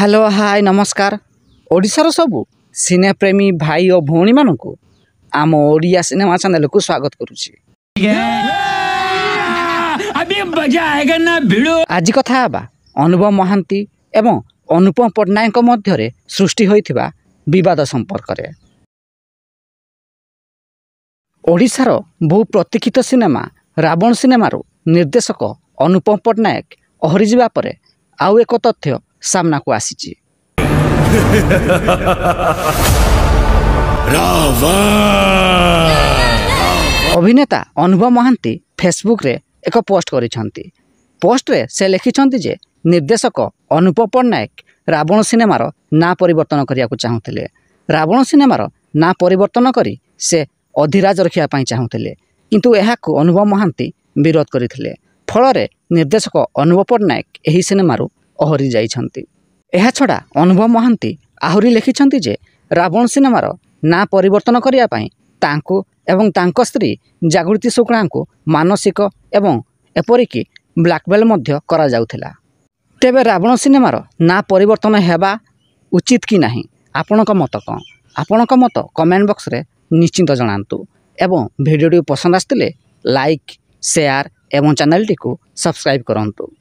Hello hi नमस्कार ओडिशार सबू सिनेप्रेमी भाई और भौणी मानू आम ओडिया सिनेमा चैनल को स्वागत करुच्ची। आज कथा बा अनुभव महांती एवं अनुपम पट्टनायक मध्य सृष्टि होइथिबा विवाद संपर्क रे। ओडिशार बहु प्रतीक्षित सिनेमा रावण सिनेमार निर्देशक अनुपम पट्टनायक ओहरी जिबा परे आउ एक तथ्य सामना को आसीची। अभिनेता अनुभव महांती फेसबुक रे एक पोस्ट करिसंती। पोस्ट रे से लिखिसंती जे निर्देशक अनुपम पट्टनायक रावण सिनेमार ना परिवर्तन करिया को चाहुथिले। रावण सिनेमार ना परिवर्तन करी से अधिराज रखिया पई चाहुथिले, किंतु एहाको अनुभव महांती विरोध करिथिले। फଳରେ निर्देशक अनुभव पट्टनायक एही सिनेमारू ओहरी जाइछंती। एहा छड़ा अनुभव महांती आहुरी लिखिछंती जे रावण सिनेमार ना परिवर्तन करिया पई तांको एवं तांको स्त्री जागृति शुक्ला को मानसिक एवं एपरिकी ब्लैकमेल मध्य करा जाउथिला। तेबे रावण सिनेमार ना परिवर्तन हेबा उचित कि नाही, आपणक मत कौन? आपणक मत कमेंट बॉक्स रे निश्चिंत जणांतु एवं भिडियोटी पसंद आस्तिले लाइक शेयर एवं चैनल टी को सब्सक्राइब करंतु।